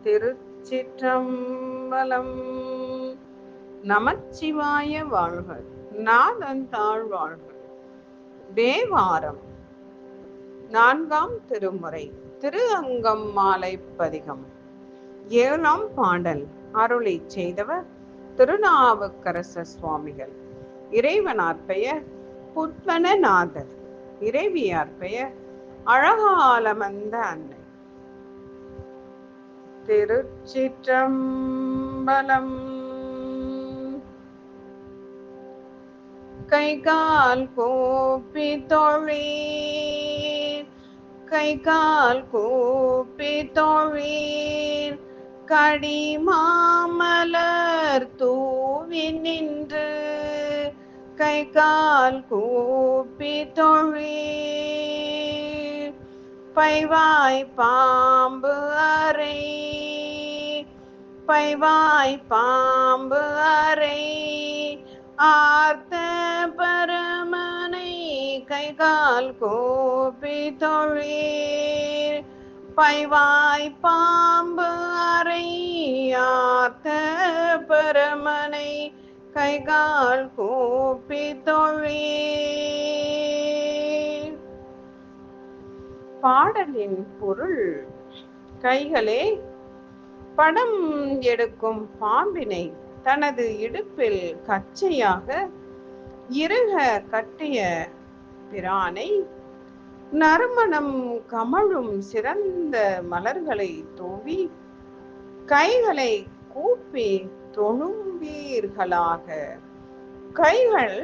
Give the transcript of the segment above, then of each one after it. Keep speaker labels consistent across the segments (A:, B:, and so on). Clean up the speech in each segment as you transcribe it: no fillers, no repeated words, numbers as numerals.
A: திருச்சிற்றம்பலம். நமச்சிவாய வாழ்க, நாதன் தாழ் வாழ்க. தேவாரம் நான்காம் திருமுறை திரு அங்கம் மாலை பதிகம். ஏழாம் பாடல். அருளை செய்தவர் திருநாவுக்கரச சுவாமிகள். இறைவனார் பெயர் புத்வனநாதர். இறைவியார் பெயர் அழகாலமந்த அன்னை. திருச்சிற்றம்பலம். கைகால் கூப்பி தொழீர், கைகால் கூப்பி தொழீர், கடிமாமலர் தூவி நின்று கைகால் கூப்பி தொழீர். பைவாய் பாம்பு அறை, பைவாய் பாம்பு அறை, ஆர்த்த பரமனை கைகால் கூப்பி தொழீர். பைவாய் பாம்பு அறை, ஆர்த்த பரமனை கைகால் கூப்பி தொழீர். பாடலின் பொருள். கைகளே, படம் எடுக்கும் பாம்பினை தனது இடுப்பில் கச்சையாக இறுக கட்டிய பிரானை, நறுமணம் கமழும் சிறந்த மலர்களை தூவி கைகளை கூப்பி தொழுவீர்களாக. கைகள்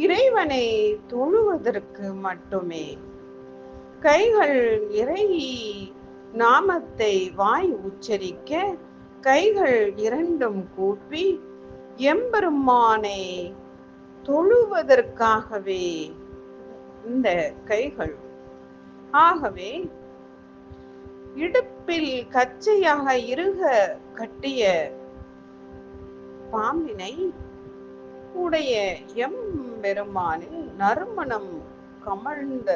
A: இறைவனை தொழுவதற்கு மட்டுமே. கைகள் இறை நாமத்தை வாய் உச்சரிக்க கைகள் இரண்டும் கூப்பி எம்பெருமானை தொழுவதற்காகவே இந்த கைகள். ஆகவே இடுப்பில் கச்சையாக இறுக கட்டிய பாம்பினை உடைய எம்பெருமானின் நறுமணம் கமழ்ந்த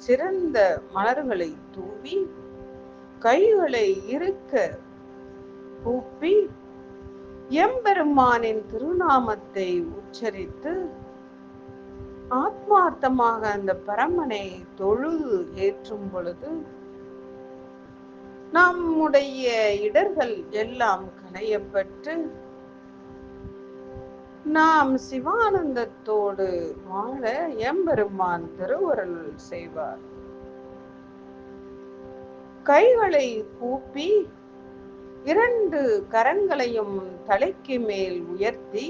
A: சிறந்த மலர்களை தூவி கைகளை இருக்க கூப்பி எம்பெருமானின் திருநாமத்தை உச்சரித்து ஆத்மார்த்தமாக அந்த பரமனை தொழுது ஏற்றும் பொழுது நம்முடைய இடர்கள் எல்லாம் களையப்பட்டு நாம் சிவானந்தத்தோடு வாழ எம்பெருமான் திருவருள் செய்வார். கைகளை கூப்பி இரண்டு கரங்களையும் தலைக்கு மேல் உயர்த்தி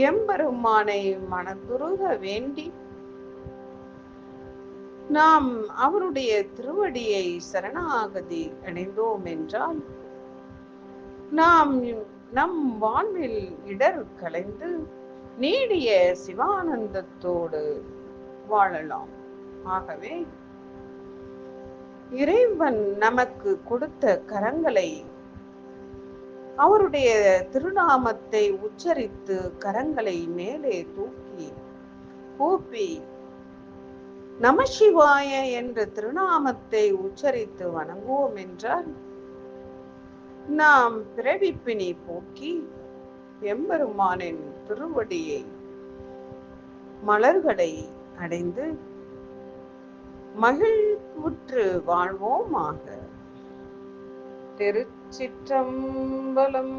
A: எம்பெருமானை மனதுருக வேண்டி நாம் அவருடைய திருவடியை சரணாகதி அடைந்தோம் என்றால் நாம் நம் வாழ்வில் இடர் களைந்து நீடிய சிவானந்தத்தோடு வாழலாம். ஆகவே இறைவன் நமக்கு கொடுத்த கரங்களை அவருடைய திருநாமத்தை உச்சரித்து கரங்களை மேலே தூக்கி கூப்பி நமசிவாய என்ற திருநாமத்தை உச்சரித்து வணங்குவோம் என்றால் நாம் பிறவிப்பினி போக்கி எம்பெருமானின் திருவடியை மலர்களை அடைந்து மகிழ்வுற்று வாழ்வோமாக. திருச்சிற்றம்பலம்.